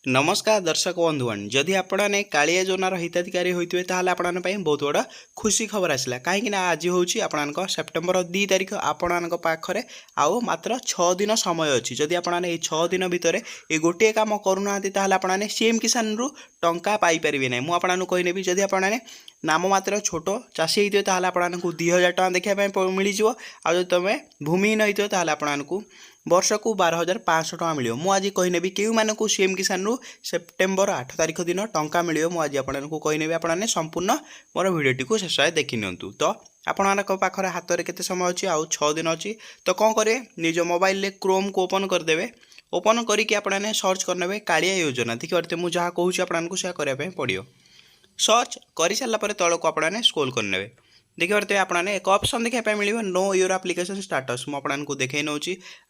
नमस्कार दर्शक बंधुगण जदि आपने कालिया योजनार हिताधिकारी होते आपन बहुत बड़ा खुशी खबर आसला कहीं आज हूँ आप सेप्टेम्बर 2 तारिख आपण पाखे आउ मात्र 6 दिन समय अच्छी जदि आपने 6 दिन भितर ये गोटे कम करूना आपने सीएम किसान रु टंका पाइपर ना मुझे कहनेबी जदि आपने नाम मात्र छोट चाषी होते आपको 2000 टका देखा मिल जाए तुम भूमिहीन होते आपको वर्ष को 12,500 टका मिले मुझे कहनेबी क्यों मानक सीएम किसान रु सेप्टेम्बर 8 तारिख दिन टंका मिले मुझे आपको कहनेबी आपने संपूर्ण मोर भिडटी को शेष देखी नियंतु तो आपण पाखे हाथ में केते समय अच्छी आउ 6 दिन अच्छी तो कौन करेंगे निज मोबाइल क्रोम को ओपन करदे ओपन करके आपने सर्च करने कालिया योजना देखिए मुझे जहाँ कहूँ आपको से करने पड़ो सर्च कर सारापर तौक आपने स्क्रोल करने देखिए आपने एक ऑप्शन देखा मिले नो योर एप्लिकेशन स्टाटस मुझे देखे नौ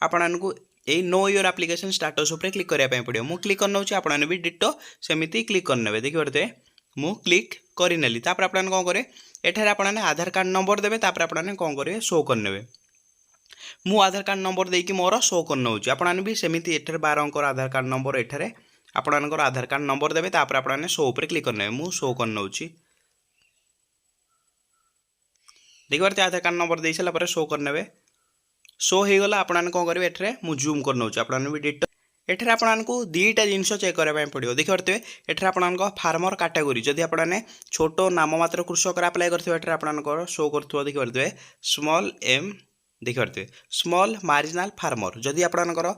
आपको यही नो योर एप्लिकेशन स्टाटस उपर क्लिक करने पड़ो मुझे क्लिक करना आपने भी डिटो सेमती क्लिक करने देखिए मुझे क्लिक करनेली आपने कौन करें एठार आपने आधार कार्ड नंबर देवे आपने कौन करेंगे शो करने मु आधार कार्ड नंबर देकी मोर शो करना आपने भी सेमती एठार 12 अंकर आधार कार्ड नंबर एठार आपनकर आधार कार्ड नंबर देवे आपने शो उपर क्लिक करने मु शो करना देखिए आधार कार्ड नंबर दे सारापर शो करने शो हो गला आपने कौन करेंगे एठार मु जूम करना आपने भी डेट एठार आपको दुईटा जिनस चेक करने पड़ो देखिए एठार आप फार्मर कैटेगरी जदि आपने छोट नाम मात्र कृषक अप्लाई करते आपंकर शो कर देखिए स्मॉल एम देखिए स्मॉल मार्जिनाल फार्मर जदि आपंकर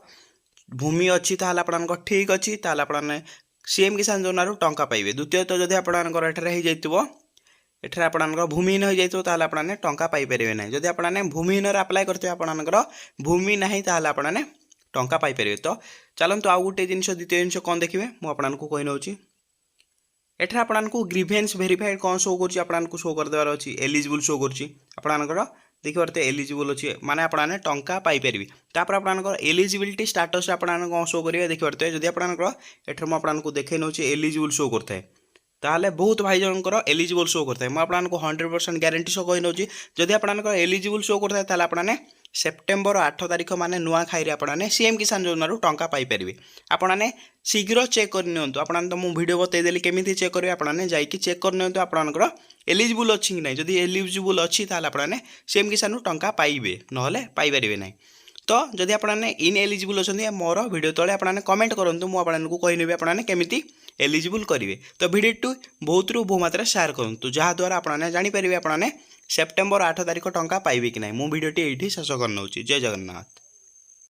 भूमि अच्छी ताल आप ठीक अच्छी ताल आपने सीएम किसान योजना टंका पाइबे द्वितीय तो जदि आपंकर एठार आपंकर भूमिहीन हो जाए आपने टंका पाइपर ना जदि आपने भूमिहीन अप्लाई करते आपंकर भूमि ना ताल आपने टंका पाइपर तो चलतु आउ गोटे जिन द्वितीय जिन कौन देखिए मुझे कही नौ एठार आपको ग्रीवेन्स वेरीफाइड कौन शो कर शो करदेवार अच्छी एलिजिबल शो कर देखिए एलिजिबल अच्छी माने आपने टंका पाइपर तापर आपंकर एलिजिबिलिटी स्टाटस आपने कौन शो करेंगे देखिए जदि आपंकर एठार मुझे देखे नौ एलिजिबल शो करता है ताहले बहुत भाई जनकर एलिजिबल शो करता है मुझे 100% ग्यारंटी सह कही नौ जदि आपंकर एलिजिबल शो करता है आपने सेप्टेम्बर 8 तारिख माने नुआ खाई आपने सीएम किसान योजना टंका पाइपर आपने शीघ्र चेक करनी आपने तो मुझे भिडियो बतईदेली केमी चेक करेंगे आपने जाकि चेक करनी आपंकर एलिजिबल अच्छी कि ना जदि एलिजिबल अच्छी आपने सीएम किसान टंका पाइबे ना पाइपर ना तो जदि आपने इन एलिजिबल अच्छा मोर भिडियो तले आपने कमेंट करूँ मुझे कहनेबी आपने केमी एलिजिबल करेंगे तो भिडियो बहुत बहु मात्रा शेयर करूँ जहाद्वारा आपने जानीपर आपने सेप्टेम्बर 8 तारिख टंका पाइबे कि ना मु भिडियोटी ये शेष करना जय जगन्नाथ।